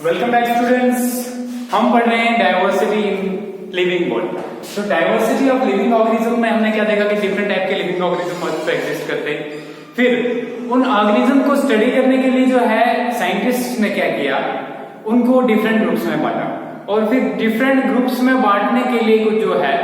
Welcome back students. हम पढ़ रहे हैं डाइवर्सिटी इन लिविंग वर्ल्ड। तो डाइवर्सिटी ऑफ लिविंग ऑर्गेनिज्म में हमने क्या देखा कि डिफरेंट टाइप के लिविंग ऑर्गेनिज्म अर्थ पे एग्जिस्ट करते हैं। फिर उन ऑर्गेनिज्म को स्टडी करने के लिए जो है साइंटिस्ट ने क्या किया, उनको डिफरेंट ग्रुप्स में बांटा और फिर डिफरेंट ग्रुप्स में बांटने के लिए कुछ जो है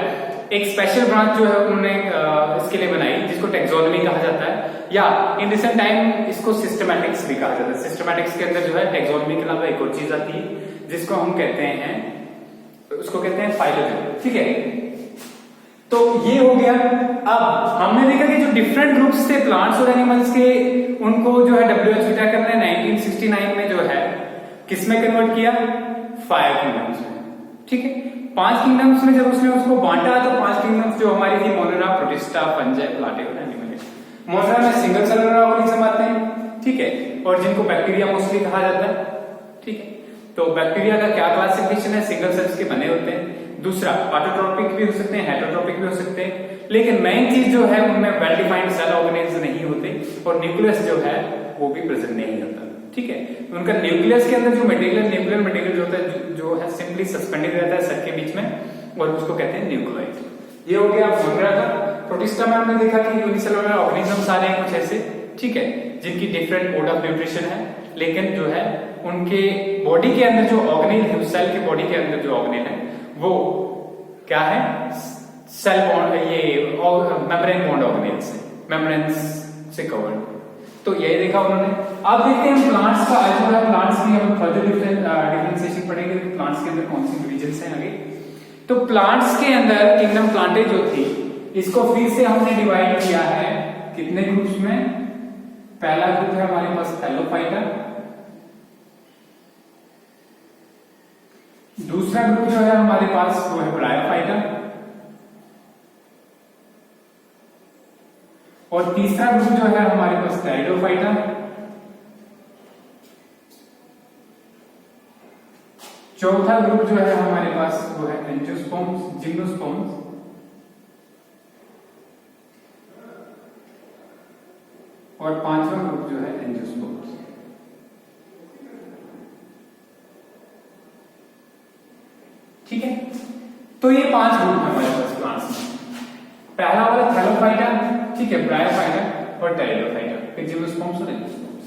एक स्पेशल ब्रांच जो है उन्होंने इसके लिए बनाई, जिसको टेक्सोनॉमी कहा जाता है, या इन रिसेंट टाइम इसको सिस्टमैटिक्स भी कहा जाता है। सिस्टमैटिक्स के अंदर जो है टेक्सोनॉमी के अलावा एक और चीज आती है जिसको हम कहते हैं, उसको कहते हैं फाइलोजेनी। ठीक है, तो ये हो गया। अब हमने देखा कि जो डिफरेंट ग्रुप्स थे प्लांट्स और एनिमल्स के, उनको जो है WHO क्या करना है 1969 में जो है किसमें कन्वर्ट किया, 5 किंगडम्स में। ठीक है, 5 किंगडम्स में जब उसने उसको बांटा तो 5 किंगडम्स जो हमारी थी मोनेरा, प्रोटिस्टा, फंजाई, प्लांटेड और एनिमल। मोनेरा में सिंगल सेलुलर ऑर्गेनिज्म आते हैं, ठीक है, और जिनको बैक्टीरिया मोस्टली कहा जाता है। ठीक है, तो बैक्टीरिया का क्या क्लासिफिकेशन है, सिंगल सेल्स के बने होते हैं। दूसरा ऑटोट्रोपिक भी हो सकते हैं, हेटरोट्रोपिक भी हो सकते हैं, लेकिन मेन चीज जो है उनमें वेल डिफाइंड सेल ऑर्गेनेल्स नहीं होते और न्यूक्लियस जो है वो भी प्रेजेंट नहीं होता। ठीक है, उनका न्यूक्लियस के अंदर जो मटेरियल, न्यूक्लियर मटेरियल होता है जो है सिंपली सस्पेंडेड रहता है सेल के बीच में, और उसको कहते हैं न्यूक्लियोइड। ये हो गया मोनेरा का। प्रोटिस्टा में हमने देखा कि यूनिसेलुलर ऑर्गेनिजम्स आ रहे हैं कुछ ऐसे, ठीक है, जिनकी डिफरेंट मोड ऑफ न्यूट्रिशन है, लेकिन जो है उनके बॉडी के अंदर जो ऑर्गेनेल है, सेल के बॉडी के अंदर जो ऑर्गेनेल है वो क्या है, सेल बॉन्ड, ये मेम्ब्रेन बॉन्ड ऑर्गेनेल्स है, मेम्ब्रेन से कवर्ड। तो यही देखा उन्होंने। अब देखते हैं प्लांट्स का। आज जो है प्लांट्स की हम फर्दर डिफरेंशिएशन पढ़ेंगे, प्लांट्स के अंदर कौन सी डिविजन्स हैं आगे। तो प्लांट्स के अंदर किंगडम प्लांटे जो थी, इसको फिर से हमने डिवाइड किया है कितने ग्रुप्स में। पहला ग्रुप है हमारे पास थैलोफाइटा, दूसरा ग्रुप जो है हमारे पास वो है ब्रायोफाइटा, और तीसरा ग्रुप जो है हमारे पास टेरिडोफाइटा, चौथा ग्रुप जो है हमारे पास वो है एंजियोस्पर्म्स, जिम्नोस्पर्म्स, और पांचवा ग्रुप जो है एंजियोस्पर्म्स। ठीक है, तो ये 5 ग्रुप है हमारे पास प्लांट्स में। पहला वाला थैलोफाइटा, ठीक है, ब्रायोफाइटा और टेरिडोफाइटा, फिर जिम्नोस्पर्म्स और एंजियोस्पर्म्स।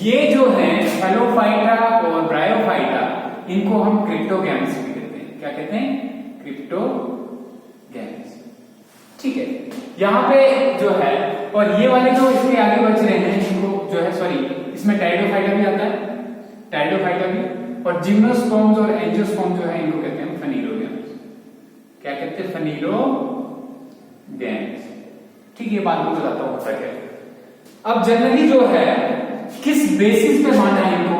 ये जो है थैलोफाइटा और ब्रायोफाइटा, इनको हम क्रिप्टोगैम्स भी कहते हैं। क्या कहते हैं, क्रिप्टोगैम्स। ठीक है, यहां पे जो है, और ये वाले जो इसके आगे बच रहे हैं इनको जो है, सॉरी, इसमें टेरिडोफाइटा भी आता है, टेरिडोफाइटा भी, और जिम्नोस्पर्म्स और एंजियोस्पर्म्स जो है इनको कहते हैं फनीलोगैम्स। क्या कहते हैं, फनीलोगैम्स। ठीक, ये बात को बताता हूं होता क्या है। अब जनरली जो है किस बेसिस पे बांटा है इनको,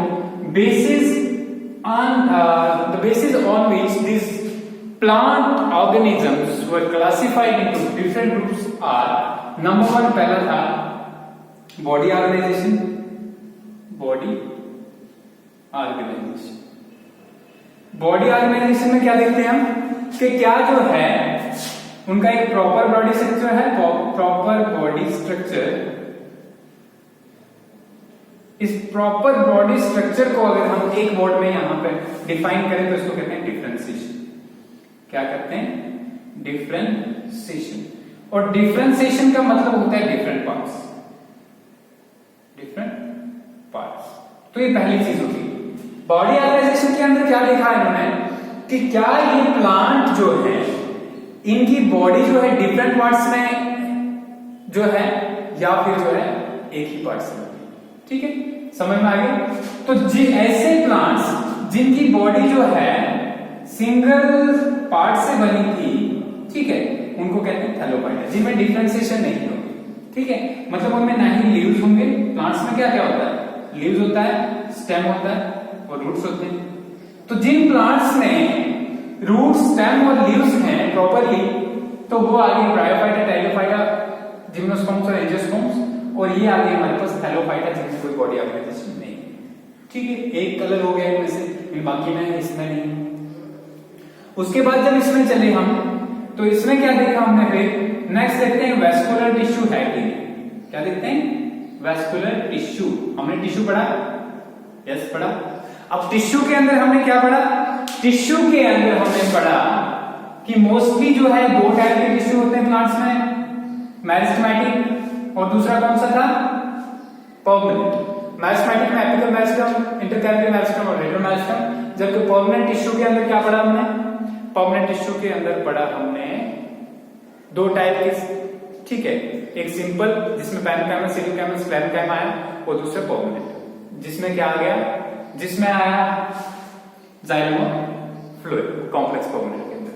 basis on the basis on which this plant organisms were classified into different groups are, number 1 पहला था body organisation. Body organisation, body organisation में क्या देखते हैं हम कि क्या जो है उनका एक प्रॉपर बॉडी स्ट्रक्चर है, प्रॉपर बॉडी स्ट्रक्चर। इस प्रॉपर बॉडी स्ट्रक्चर को अगर हम एक वर्ड में यहां पे डिफाइन करें तो इसको कहते हैं डिफरेंशिएशन। क्या कहते हैं, डिफरेंशिएशन। और डिफरेंशिएशन का मतलब होता है डिफरेंट पार्ट्स, डिफरेंट पार्ट्स। तो ये पहली चीज होती है। बॉडी ऑर्गेनाइजेशन के अंदर क्या लिखा है इन्होंने कि क्या ये प्लांट जो है इनकी बॉडी जो है डिफरेंट पार्ट्स में जो है, या फिर जो है एक ही पार्ट्स में। ठीक है, समझ में आ गया। तो ऐसे प्लांट्स जिनकी बॉडी जो है सिंगल पार्ट से बनी थी, ठीक है, उनको कहते हैं थैलोफाइटा, जिनमें डिफरेंशिएशन नहीं होगी। ठीक है, मतलब उनमें ना ही लीव्स होंगे। प्लांट्स में क्या क्या होता है, लीव्स होता है, स्टेम होता है और रूट्स होते हैं। तो जिन प्लांट्स में रूट, स्टेम और लीव्स हैं प्रॉपरली, तो वो आगे ब्रायोफाइटा, टेरिडोफाइटा, जिम्नोस्पर्म्स और एंजियोस्पर्म्स, और ये आगे हमारे पास थैलोफाइटा जिनकी कोई बॉडी ऑर्गेनाइजेशन नहीं। ठीक है, एक कलर हो गया इनमें से, बाकी में इसमें नहीं। उसके बाद जब इसमें चले हम, तो इसमें क्या देखा हमने, फिर नेक्स्ट देखते हैं वेस्कुलर टिश्यू है कि नहीं। क्या देखते हैं, वेस्कुलर टिश्यू। हमने टिश्यू पढ़ा, यस पढ़ा। अब टिश्यू के अंदर हमने क्या पढ़ा? टिश्यू के अंदर हमने पढ़ा कि मोस्टली जो है दो टाइप के टिश्यू होते हैं प्लांट्स में, मेरिस्टेमेटिक और दूसरा कौन सा था? परमानेंट। मेरिस्टेमेटिक में एपिकल मेरिस्टेम, इंटरकैम्बियल मेरिस्टेम और रेडियल मेरिस्टेम। जबकि परमानेंट टिश्यू के अंदर क्या पढ़ा हमने? परमानेंट टिश्यू के अंदर पढ़ा हमने दो टाइप के, ठीक है, एक सिंपल जिसमें पैरेन्काइमा, सीलोकाइमा, स्क्लेरोकाइमा आया, और दूसरा परमानेंट जिसमें क्या आ गया? जिसमें आया जाइलम फ्लोएम कॉम्प्लेक्स परमानेंट के अंदर।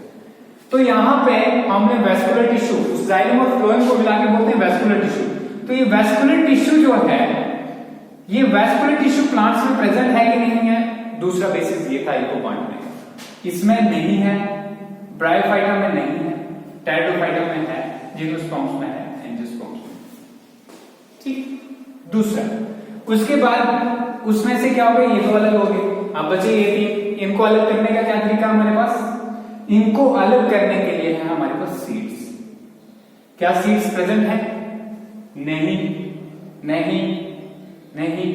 तो यहां पे हमने वेस्कुलर टिश्यू, उस जाइलम और फ्लोएम को मिला के बोलते हैं वेस्कुलर टिश्यू। तो ये वेस्कुलर टिश्यू जो है, ये वेस्कुलर टिश्यू प्लांट्स में प्रेजेंट है कि नहीं है? दूसरा बेसिस ये था इनको बांटने का। इसमें नहीं है, ब्रायोफाइटा में नहीं है, टेरिडोफाइटा में है, जिम्नोस्पर्म्स में है, एंजियोस्पर्म्स में, ठीक। दूसरा, उसके बाद उसमें से क्या हो गया? ये तो अलग हो गए। अब बचे ये तीन। इनको अलग करने का क्या तरीका हमारे पास? इनको अलग करने के लिए है हमारे पास सीड्स। क्या सीड्स प्रेजेंट है? नहीं, नहीं, नहीं,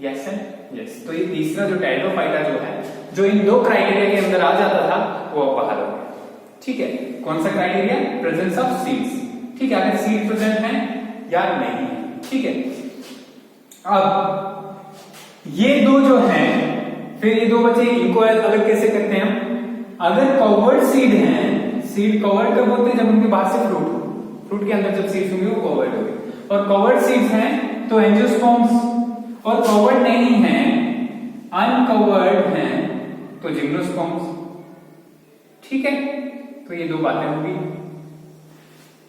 यस एंड यस। तो ये तीसरा जो टेरिडोफाइटा जो है, जो इन दो क्राइटेरिया के अंदर आ जाता था, वो अब बाहर हो गया, ठीक है। कौन सा क्राइटेरिया? प्रेजेंस ऑफ सीड्स, ठीक है। अगर सीड प्रेजेंट है या नहीं है, ठीक है। अब ये दो जो हैं, फिर ये दो बचे, इनको अलग कैसे करते हैं हम? अगर कवर्ड सीड हैं, सीड कवर्ड कब होते हैं? जब उनके बाहर से फ्रूट के अंदर जब सीड्स होंगे वो कवर्ड होंगे। और कवर्ड सीड्स हैं तो एंजियोस्पर्म्स, और कवर्ड नहीं है, अनकवर्ड हैं तो जिम्नोस्पर्म्स, ठीक है। तो ये दो बातें होंगी।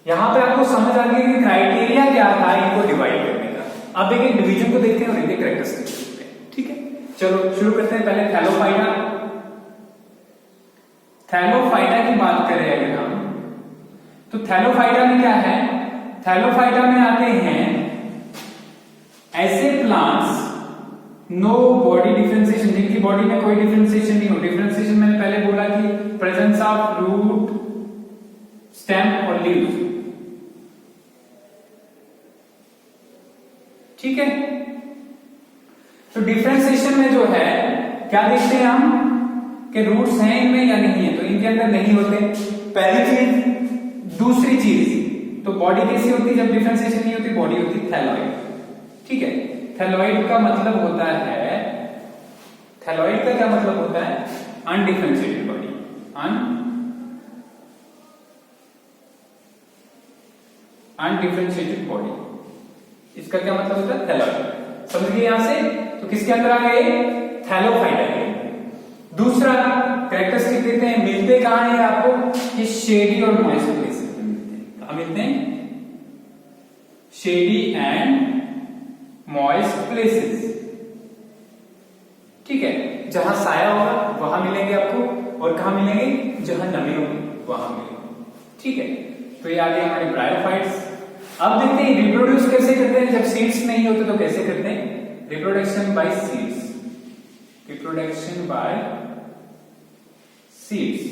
यहां पे आपको समझ आ गई कि क्राइटेरिया क्या था इनको डिवाइड करने का। अब देखिए डिवीजन को देखते हैं और इनके कैरेक्टरिस्टिक्स देखते हैं, ठीक है। चलो शुरू करते हैं। पहले थैलोफाइटा। थैलोफाइटा की बात करें अगर हम, तो थैलोफाइटा में क्या है? थैलोफाइटा में आते हैं ऐसे प्लांट्स नो बॉडी डिफरेंशिएशन, जिनकी बॉडी में कोई डिफरेंशिएशन नहीं हो। डिफरेंशिएशन मैंने पहले बोला कि प्रेजेंस ऑफ रूट, स्टेम और लीव्स, ठीक है। तो डिफरेंशिएशन में जो है क्या देखते हैं हम कि रूट्स हैं इनमें या नहीं है? तो इनके अंदर नहीं होते, पहली चीज। दूसरी चीज, तो बॉडी कैसी होती है जब डिफरेंशिएशन नहीं होती? बॉडी होती थैलॉइड, ठीक है। थैलॉइड का मतलब होता है, थैलॉइड का क्या मतलब होता है? Undifferentiated body, undifferentiated body. इसका क्या मतलब होता है? थैलॉइड। समझ गए यहां से? तो किसके अंदर आ गए? थैलोफाइटा के। दूसरा कैरेक्टरिस्टिक देते हैं, मिलते कहां है आपको? कि शेडी और मॉइस्ट प्लेसेस में मिलते हैं। कहां मिलते हैं? शेडी एंड मॉइस्ट प्लेसेस, ठीक है। जहां साया होगा वहां मिलेंगे आपको, और कहां मिलेंगे? जहां नमी होगी वहां मिलेंगे, ठीक है। तो ये आ गए हमारे ब्रायोफाइट्स। अब देखते हैं रिप्रोड्यूस कैसे करते हैं जब सीड्स नहीं होते, तो कैसे करते हैं? Reproduction by seeds, reproduction by seeds,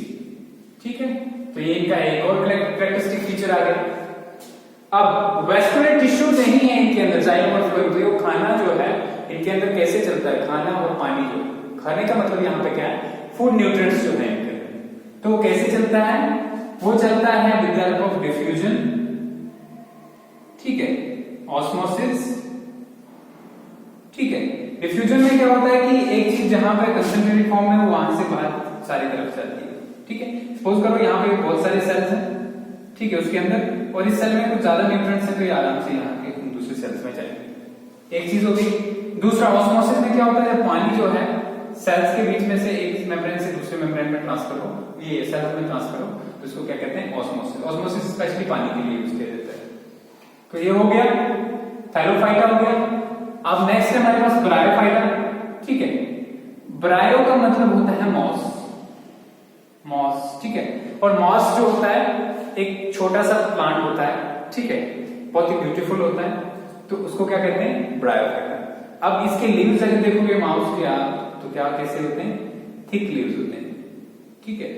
ठीक है। तो ये इनका एक और कैरेक्टरिस्टिक फीचर आ गया। अब वेस्कुलर टिश्यू नहीं है इनके अंदर, जाइलम और फ्लोएम, तो ये खाना जो है इनके अंदर कैसे चलता है? खाना और पानी जो, खाने का मतलब यहाँ पे क्या है? फूड न्यूट्रिएंट्स जो है इनके अंदर, तो वो कैसे चलता है? वो चलता है with the help of diffusion, ठीक है, ऑस्मोसिस, ठीक है। डिफ्यूजन में क्या होता है कि एक चीज जहां पे कंसंट्रेटेड फॉर्म में, वो वहां से बाहर सारी तरफ चलती है, ठीक है। सपोज करो यहाँ पे बहुत सारे सेल्स हैं, ठीक है, उसके अंदर, और इस सेल में कुछ ज्यादा न्यूट्रिएंट्स है, तो ये आराम से यहाँ के दूसरे सेल्स में जाएंगे। एक चीज होगी। दूसरा, ऑस्मोसिस में क्या होता है? जब पानी जो है सेल्स के बीच में से एक मेम्ब्रेन से दूसरे मेम्ब्रेन में ट्रांसफर हो, ये सेल्स में ट्रांसफर हो, तो इसको क्या कहते हैं? ऑस्मोसिस। ऑस्मोसिस स्पेशली पानी के लिए यूज किया जाता है। तो ये हो गया, थैलोफाइटा हो गया। अब नेक्स्ट है हमारे पास ब्रायोफाइटा, ठीक है। ब्रायो का मतलब होता है मॉस, मॉस, ठीक है। और मॉस जो होता है एक छोटा सा प्लांट होता है, ठीक है, बहुत ही ब्यूटीफुल होता है, तो उसको क्या कहते हैं? ब्रायोफाइटा। अब इसके लीव्स अगर देखोगे माउस के आप, तो क्या कैसे होते हैं? थिक लीव्स होते हैं, ठीक है,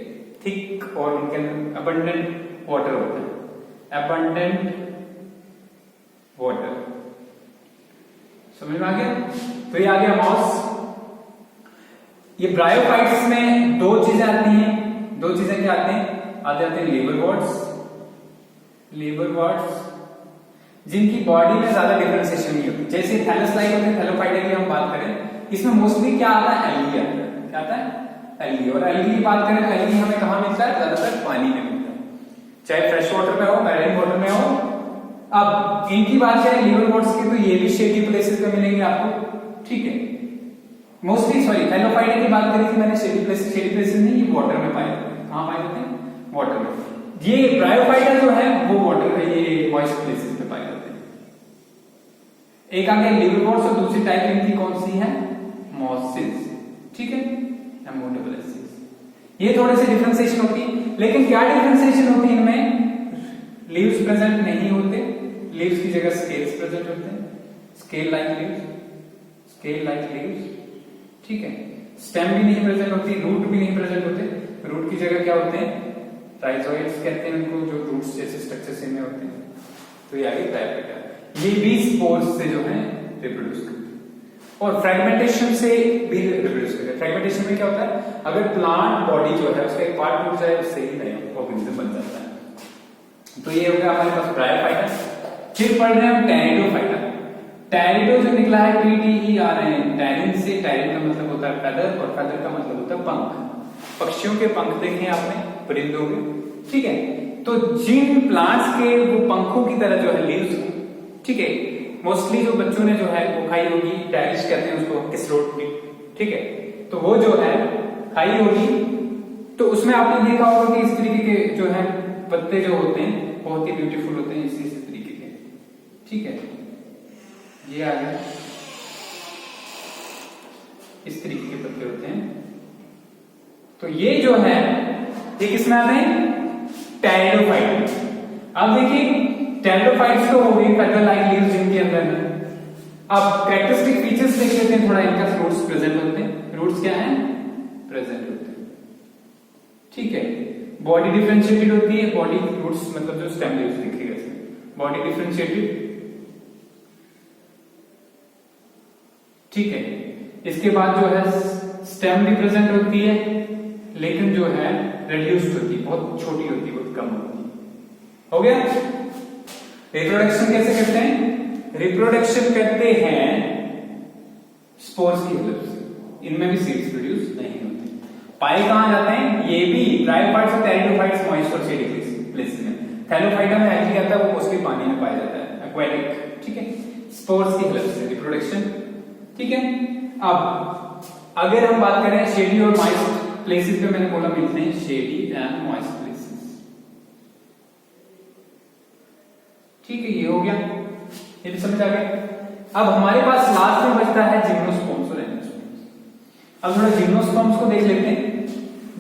थिक, और उनके अंदर अबंडेंट वाटर होता है, अबंडेंट वाटर। समझ में आ गया? तो ये आ गया मॉस। ये ब्रायोफाइट्स में दो चीजें आती हैं, दो चीजें क्या आते हैं, आते हैं लीवर वॉर्ड्स जिनकी बॉडी में ज्यादा डिफरेंशिएशन नहीं होती। जैसे थैलेसलाइट होते हैं, थैलोफाइटा की हम बात करें, इसमें मोस्टली क्या आता है, एल्गी आता है। क्या आता है, एल्गी। और एल्गी की बात करें तो एल्गी हमें कहां मिलता है, ज्यादातर पानी में मिलता है, चाहे फ्रेश वाटर में हो, मैरीन वाटर में हो। अब इनकी बात करें लीवर वॉर्ड्स की, तो ये भी शेडी प्लेसेस पे मिलेंगे आपको, ठीक है। मोस्टली सॉरी थैलोफाइटा की बात करी थी मैंने, शेडी प्लेसेस नहीं, ये वाटर में पाए जाते हैं। कहां पाए जाते हैं, वाटर में। ये ब्रायोफाइटा जो है वो वाटर में, ये मॉइस्ट प्लेसेस पे पाए जाते हैं। एक आ गया लीवर वॉर्ड्स, और दूसरी टाइप इनकी कौन सी है, मॉसिस, ठीक है, एमोनोबोलिसिस। ये थोड़े से डिफरेंशिएशन होती है, लेकिन क्या डिफरेंशिएशन होती है इनमें, लीव्स प्रेजेंट नहीं होते, लीव्स की जगह स्केल्स प्रेजेंट होते हैं, स्केल लाइक लीव्स, ठीक है। स्टेम भी नहीं प्रेजेंट होती, रूट भी नहीं प्रेजेंट होते, रूट की जगह क्या होते हैं, राइजोइड्स कहते हैं उनको, जो रूट्स जैसे स्ट्रक्चर से में होते हैं। तो ये आगे ब्रायोफाइटा, ये भी स्पोर्स से जो है रिप्रोड्यूस करते हैं, और फ्रेगमेंटेशन से भी रिप्रोड्यूस करते हैं। फ्रेगमेंटेशन में क्या होता है, अगर प्लांट बॉडी जो है उसका एक पार्ट टूट जाए, उससे ही नया ऑर्गेनिज्म बन जाता है। तो ये हो गया हमारे पास ब्रायोफाइटा। फिर पढ़ रहे हैं हम टेरिडोफाइटा। टेरिडो जो निकला है PTERN, टेरिन से, टेरिन का मतलब होता है फेदर, और फेदर का मतलब होता है पंख। पक्षियों के पंख देखे आपने, परिंदों के, ठीक है। तो जिन प्लांट्स के वो पंखों की तरह जो है लीव्स, ठीक है, मोस्टली जो बच्चों ने जो है वो खाई होगी, डैलिश कहते हैं उसको, किसरोट भी, ठीक है। तो वो जो है खाई होगी, तो उसमें आपने देखा होगा कि इस तरीके के जो है पत्ते जो होते हैं बहुत ही ब्यूटीफुल होते हैं, इसी तरीके के, ठीक है। ये आ गया, इस तरीके के पत्ते होते हैं। तो ये जो है ये किसमें आते हैं, टेरिडोफाइट। अब देखिए टेरिडोफाइट्स तो हो गई फेदर लाइक लीव्स जिनके अंदर है। अब कैरेक्टरिस्टिक फीचर्स देख लेते हैं थोड़ा इनका। रूट्स प्रेजेंट होते हैं, रूट्स क्या हैं, प्रेजेंट होते हैं, ठीक है। बॉडी डिफरेंशिएटेड होती है, बॉडी रूट्स मतलब जो स्टेम लीव्स दिखेगा इसमें, बॉडी डिफरेंशिएटेड, ठीक है। इसके बाद जो है स्टेम भी प्रेजेंट होती है, लेकिन जो है रिड्यूस्ड होती है, बहुत छोटी होती है, बहुत कम होती है। हो गया। रिप्रोडक्शन कैसे करते हैं, रिप्रोडक्शन करते हैं स्पोर्स की हेल्प से। इनमें भी सीड्स प्रोड्यूस नहीं होते। पाए कहां जाते हैं, ये भी ब्रायोफाइट्स और टेरिडोफाइट्स मॉइस्ट और शेडी प्लेसेस में। थैलोफाइटा में एल्गी आता है, वो मोस्टली पानी में पाया जाता है, एक्वेटिक, ठीक है। स्पोर्स की हेल्प से रिप्रोडक्शन, ठीक है। अब अगर हम बात करें शेडी और मॉइस्ट प्लेसेस पे, मैंने बोला मिलते हैं शेडी एंड मॉइस्ट प्लेसेस, ठीक है। ये हो गया, ये भी समझ आ गया। अब हमारे पास लास्ट में बचता है जिम्नोस्पर्म्स और एंजियोस्पर्म्स। अब थोड़ा जिम्नोस्पर्म्स को देख लेते हैं।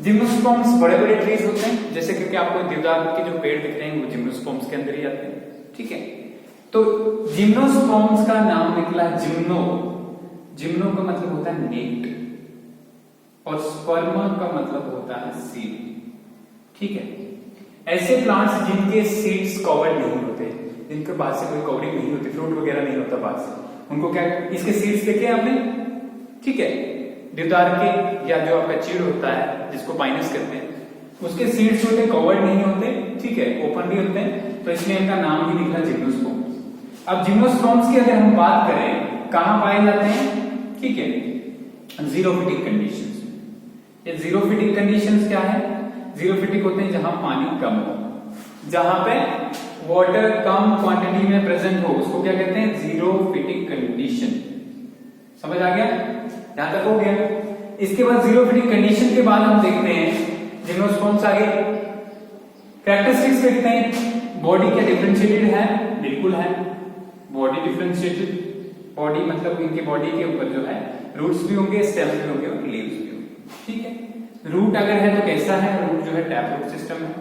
जिम्नोस्पर्म्स बड़े बड़े ट्रीज होते हैं, जैसे कि आपको देवदार के जो पेड़ दिख रहे हैं वो जिम्नोस्पर्म्स के अंदर ही आते हैं, ठीक है। तो जिम्नोस्पर्म्स का नाम निकला जिम्नो। जिम्नो का मतलब होता है नेट, और स्पर्म का मतलब होता है सीड, ठीक है। ऐसे प्लांट्स जिनके सीड्स कवर्ड नहीं होते, जिनके बाद से कोई कवरिंग नहीं होती, फ्रूट वगैरह नहीं होता बाद से, उनको क्या, इसके सीड्स देखे आपने, ठीक है। देवदार के या जो आपका चीड़ होता है जिसको पाइनस कहते हैं, उसके सीड्स होते कवर्ड नहीं होते, ठीक है, ओपन भी होते हैं, तो इसलिए इनका नाम ही निकला जिम्नोस्पर्म्स। अब जिम्नोस्पर्म्स की अगर हम बात करें कहां पाए जाते हैं, ठीक है, जीरोफिटिक कंडीशंस। ये जीरोफिटिक कंडीशंस क्या है, जीरोफिटिक होते हैं जहां पानी कम हो, जहां पे वाटर कम क्वांटिटी में प्रेजेंट हो, उसको क्या कहते हैं, जीरोफिटिक कंडीशन। समझ आ गया, यहां तक हो गया। इसके बाद जीरोफिटिक कंडीशन के बाद हम देखते हैं जिम्नोस्पर्म्स आगे कैरेक्टरिस्टिक्स देखते हैं। बॉडी क्या डिफरेंशिएटेड है, बिल्कुल है, बॉडी डिफरेंशिएटेड। बॉडी मतलब इनकी बॉडी के ऊपर जो है रूट्स भी होंगे, स्टेम्स भी होंगे और लीव्स भी होंगे, ठीक है। रूट अगर है तो कैसा है, रूट जो है टैप रूट सिस्टम है,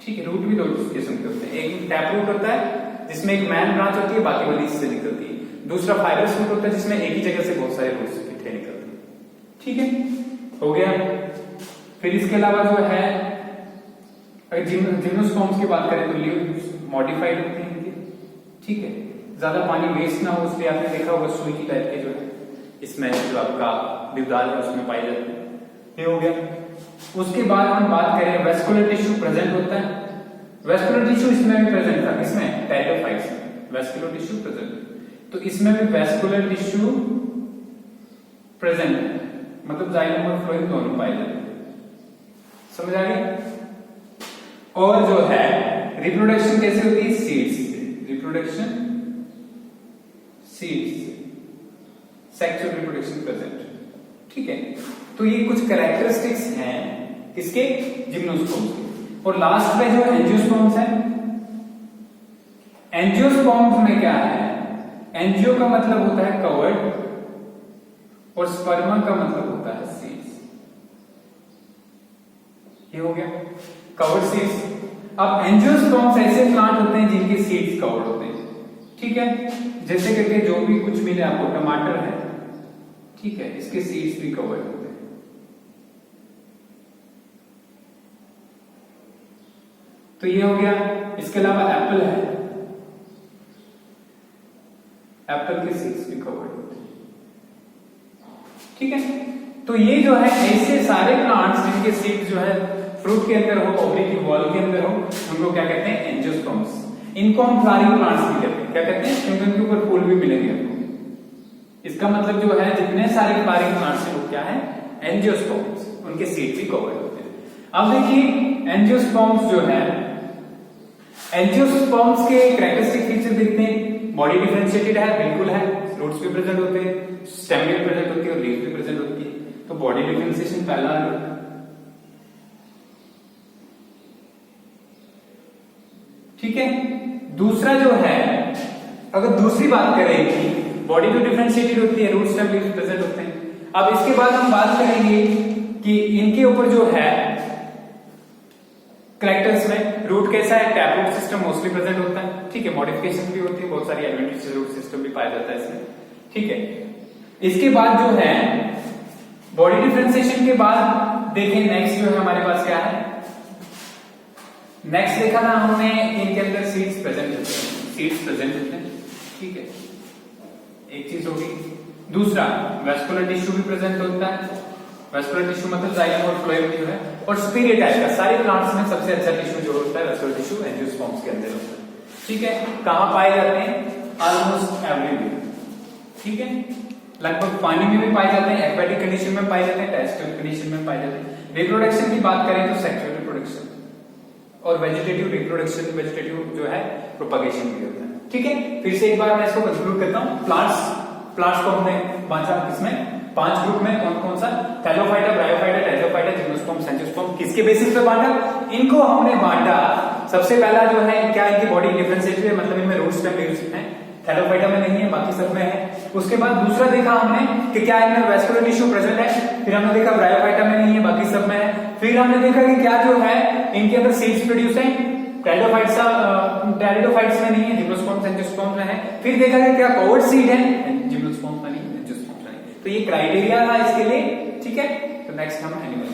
ठीक है। रूट भी दो किस्म के होते हैं, एक टैप रूट होता है जिसमें एक मैन ब्रांच होती है, बाकी वाली इससे निकलती है। दूसरा फाइबरस रूट होता है जिसमें एक ही जगह से बहुत सारे रूट्स इकट्ठे निकलते हैं, ठीक है। हो गया। फिर इसके अलावा जो है अगर जिम्नोस्पर्म्स की बात करें तो लीव्स मॉडिफाइड होते हैं इनके, ठीक है। ज्यादा पानी वेस्ट ना हो इसलिए आपने देखा होगा सुई की टाइप के जो है इसमें जो आपका द्विदाल है उसमें पाई जाती है। ये हो गया। उसके बाद हम बात करें वेस्कुलर टिश्यू प्रेजेंट होता है। वेस्कुलर टिश्यू इसमें भी प्रेजेंट था, इसमें टेरिडोफाइट्स में वेस्कुलर टिश्यू प्रेजेंट। तो इसमें भी वेस्कुलर टिश्यू प्रेजेंट है, मतलब जाइलम और फ्लोएम दोनों पाए जाते हैं। समझ आ गई? और जो है रिप्रोडक्शन कैसे होती है? सीड्स से। रिप्रोडक्शन सीड्स से, सेक्सुअल रिप्रोडक्शन प्रेजेंट। ठीक है, तो ये कुछ कैरेक्टरिस्टिक्स हैं किसके? जिम्नोस्पर्म्स के। और लास्ट में जो एंजियोस्पर्म्स है, एंजियोस्पर्म्स में क्या है? एंजियो का मतलब होता है कवर्ड और स्पर्मा का मतलब होता है सीड्स। ये हो गया कवर्ड सीड्स। अब एंजियोस्पर्म्स ऐसे प्लांट होते हैं जिनके सीड्स कवर्ड होते हैं। ठीक है, जैसे करके जो भी कुछ मिले आपको, टमाटर है, ठीक है, इसके सीड्स भी कवर्ड होते हैं। तो ये हो गया। इसके अलावा एप्पल है, एप्पल के सीड्स भी कवर्ड होते हैं। ठीक है, तो ये जो है ऐसे सारे प्लांट्स जिनके सीड्स जो है फ्रूट के अंदर हो, ओवरी की वॉल के अंदर हो, उनको क्या कहते हैं? एंजियोस्पर्म्स। इनको हम फ्लावरिंग प्लांट्स भी कहते हैं। क्या कहते हैं? क्योंकि उनके ऊपर फूल भी मिलेंगे आपको। इसका मतलब जो है जितने सारे फ्लावरिंग प्लांट्स हैं वो क्या है? एंजियोस्पर्म्स। उनके सीड भी कवर्ड होते हैं। अब देखिए एंजियोस्पर्म्स जो है, एंजियोस्पर्म्स के कैरेक्टरिस्टिक फीचर देखते हैं। बॉडी डिफरेंशिएटेड है, बिल्कुल है। रूट्स भी प्रेजेंट होते हैं, स्टेम भी प्रेजेंट होती है और लीफ भी प्रेजेंट होती है। तो बॉडी डिफरेंशिएशन पहला है। ठीक है, दूसरा जो है, अगर दूसरी बात करें कि बॉडी तो डिफरेंशिएटेड होती है, रूट स्टेम लीफ प्रेजेंट होते हैं। अब इसके बाद हम बात करेंगे कि इनके ऊपर जो है कैरेक्टर्स में रूट कैसा है? Tap root system mostly present होता है। ठीक है, मॉडिफिकेशन भी होती है, बहुत सारी एडवेंटिशियस रूट सिस्टम भी पाया जाता है इसमें। ठीक है, इसके बाद जो है बॉडी डिफरेंशिएशन के बाद देखें नेक्स्ट जो है हमारे पास क्या है? नेक्स्ट देखा था हमने इनके अंदर सीड्स प्रेजेंट होते हैं, सीड्स प्रेजेंट होते हैं। ठीक है, एक चीज होगी। दूसरा वेस्कुलर टिश्यू भी प्रेजेंट होता है। वेस्कुलर टिश्यू मतलब जाइलम और फ्लोएम जो है। और सुपीरियर टाइप का, सारे प्लांट्स में सबसे अच्छा टिश्यू जो होता है वेस्कुलर टिश्यू एंजियोस्पर्म्स के अंदर होता है। ठीक है, कहां पाए जाते हैं? Almost everywhere. ठीक है, लगभग पानी में भी पाए जाते हैं, एक्वेटिक कंडीशन में पाए जाते हैं, टेरेस्ट्रियल कंडीशन में पाए जाते हैं। रिप्रोडक्शन की बात करें तो सेक्सुअल रिप्रोडक्शन और वेजिटेटिव रिप्रोडक्शन, वेजिटेटिव जो है प्रोपगेशन भी होता है। ठीक है, फिर से एक बार मैं इसको कंक्लूड करता हूं। प्लांट्स को हमने बांटा किसमें? 5 ग्रुप में। कौन कौन सा? Thallophyta, bryophyta, pteridophyta, gymnosperm, angiosperm. किसके बेसिस पे बांटा? इनको हमने बांटा। सबसे पहला जो है क्या, इनकी बॉडी डिफरेंशिएटेड है, मतलब इनमें रूट स्टेम लीव्स हैं। थैलोफाइटा में नहीं है, बाकी सब में है। उसके बाद दूसरा देखा हमने कि क्या इनमें वेस्कुलर टिश्यू प्रेजेंट है। फिर हमने देखा ब्रायोफाइटा में नहीं है, बाकी सब में है। फिर हमने देखा कि क्या जो है इनके अंदर सीड्स प्रोड्यूस हैं। टेरिडोफाइट्स में नहीं है, जिम्नोस्पर्म्स, एंजियोस्पर्म्स में है। फिर देखा कि क्या कवर्ड सीड है, जिम्नोस्पर्म्स में नहीं, एंजियोस्पर्म्स में नहीं। तो ये क्राइटेरिया था इसके लिए। ठीक है, तो नेक्स्ट हम एनिमल